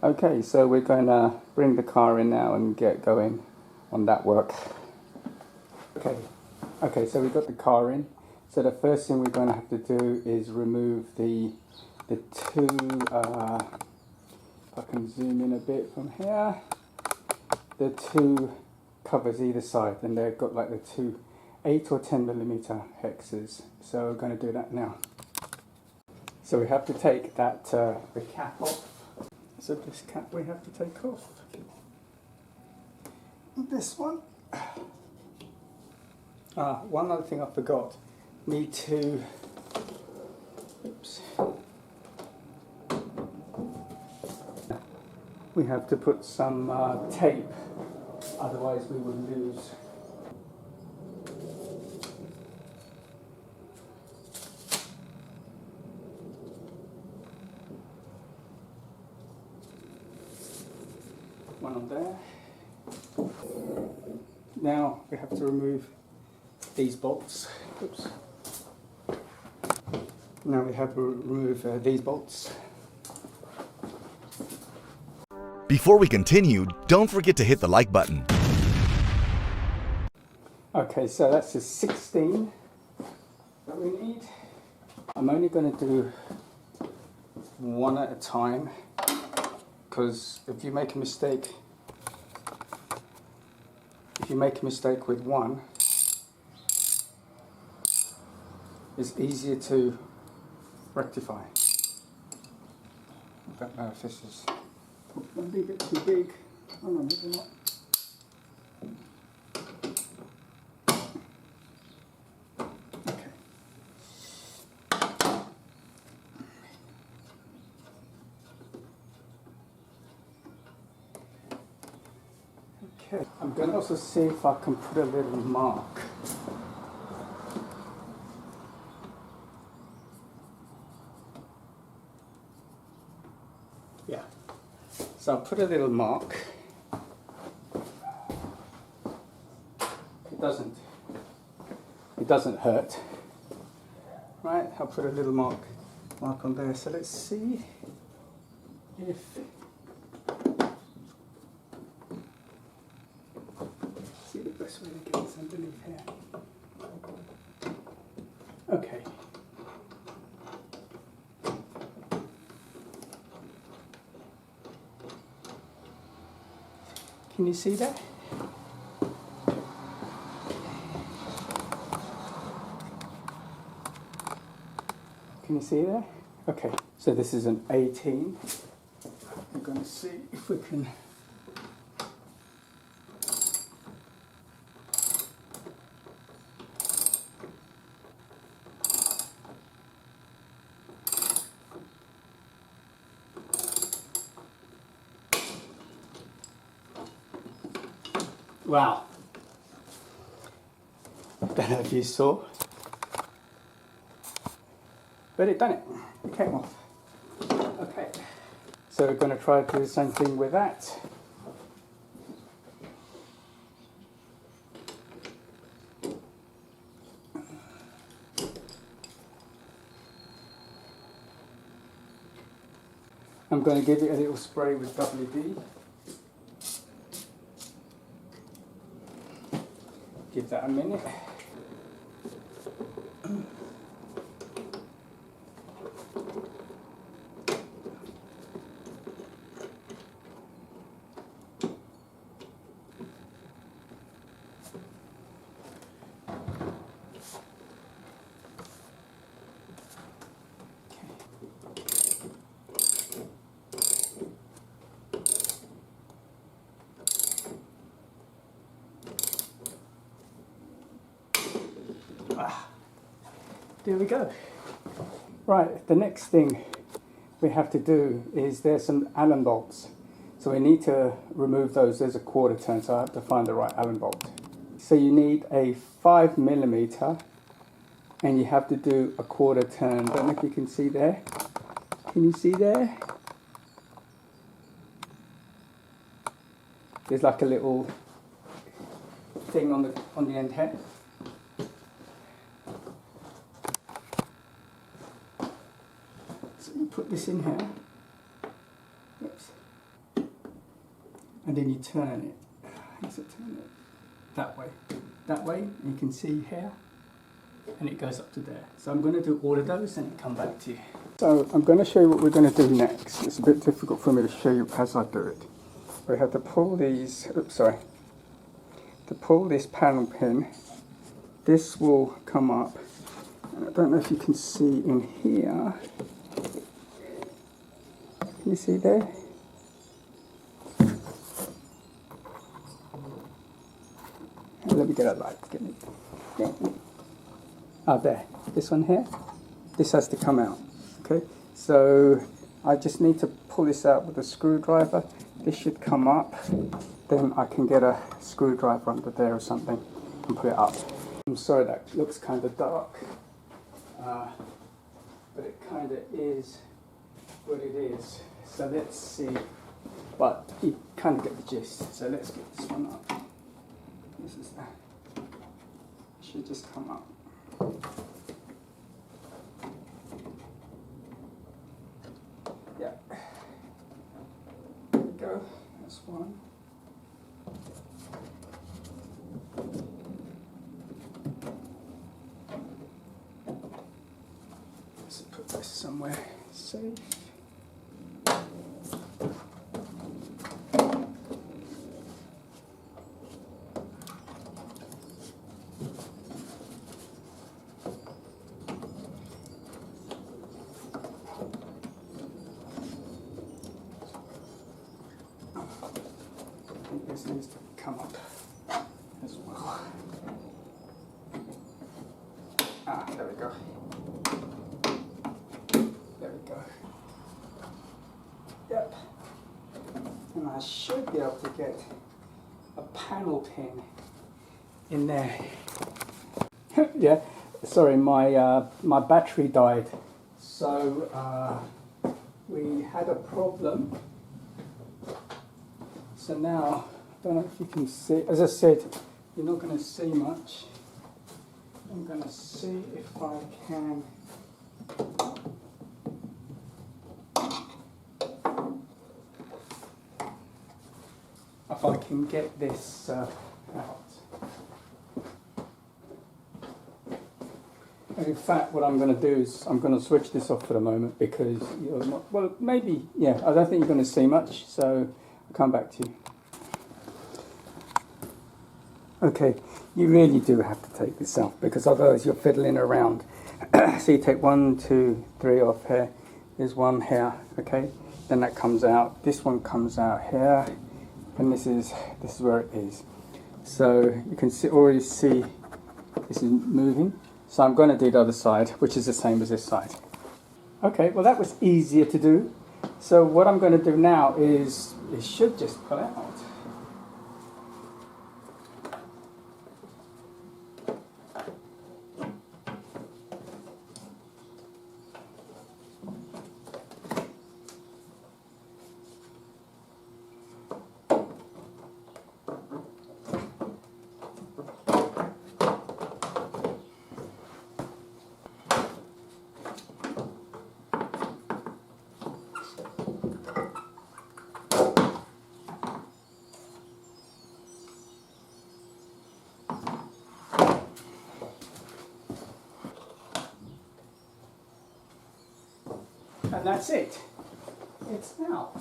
Okay, so we're going to bring the car in now and get going on that work. Okay, so we've got the car in. So the first thing we're going to have to do is remove the two, if I can zoom in a bit from here, the two covers either side, and they've got like the two 8 or 10 millimeter hexes. So we're going to do that now. So we have to take that the cap off. So this cap we have to take off. This one. One other thing I forgot. Need to. Oops. We have to put some tape, otherwise we will lose. One on there. Now we have to remove these bolts. Oops. Now we have to remove these bolts. Before we continue, don't forget to hit the like button. Okay, so that's the 16 that we need. I'm only going to do one at a time, because if you make a mistake with one, it's easier to rectify. I don't know if this is maybe a bit too big. Oh no, maybe not. Okay, I'm going to also see if I can put a little mark. Yeah, so I'll put a little mark. It doesn't hurt. Right, I'll put a little mark on there. So let's see if the best way to get this underneath here. Okay. Can you see that? Can you see there? Okay, so this is an 18. We're going to see if we can. Wow. Don't know if you saw, but it done it. It came off. Okay. So we're going to try to do the same thing with that. I'm going to give it a little spray with WD. Give that a minute. There we go. Right, the next thing we have to do is there's some Allen bolts. So we need to remove those. There's a quarter turn, so I have to find the right Allen bolt. So you need a 5 millimeter, and you have to do a quarter turn. Don't know if you can see there. Can you see there? There's like a little thing on the end here. So you put this in here. Oops. and then you turn it. So turn it that way. That way, and you can see here, and it goes up to there. So I'm going to do all of those and come back to you. So I'm going to show you what we're going to do next. It's a bit difficult for me to show you as I do it. We have to pull these, to pull this panel pin. This will come up, and I don't know if you can see in here. Can you see there? Let me get a light. Ah, there. This one here. This has to come out. Okay. So I just need to pull this out with a screwdriver. This should come up. Then I can get a screwdriver under there or something and put it up. I'm sorry that looks kind of dark, but it kind of is what it is. So let's see. But you kind of get the gist. So let's get this one up. This is that. It should just come up. Yeah. There we go. That's one. Let's put this somewhere safe. This needs to come up as well. Ah, there we go. There we go. Yep. And I should be able to get a panel pin in there. Yeah, sorry, my battery died. So we had a problem. So now, I don't know if you can see, as I said, you're not going to see much. I'm going to see if I can get this out. And in fact, what I'm going to do is I'm going to switch this off for the moment because, well, maybe, yeah, I don't think you're going to see much, so I'll come back to you. Okay, you really do have to take this off because otherwise you're fiddling around. So you take 1, 2, 3 off here. There's one here, okay? Then that comes out. This one comes out here, and this is where it is. So you can already see this is moving. So I'm going to do the other side, which is the same as this side. Okay, well that was easier to do. So what I'm going to do now is it should just pull out. And that's it. It's out.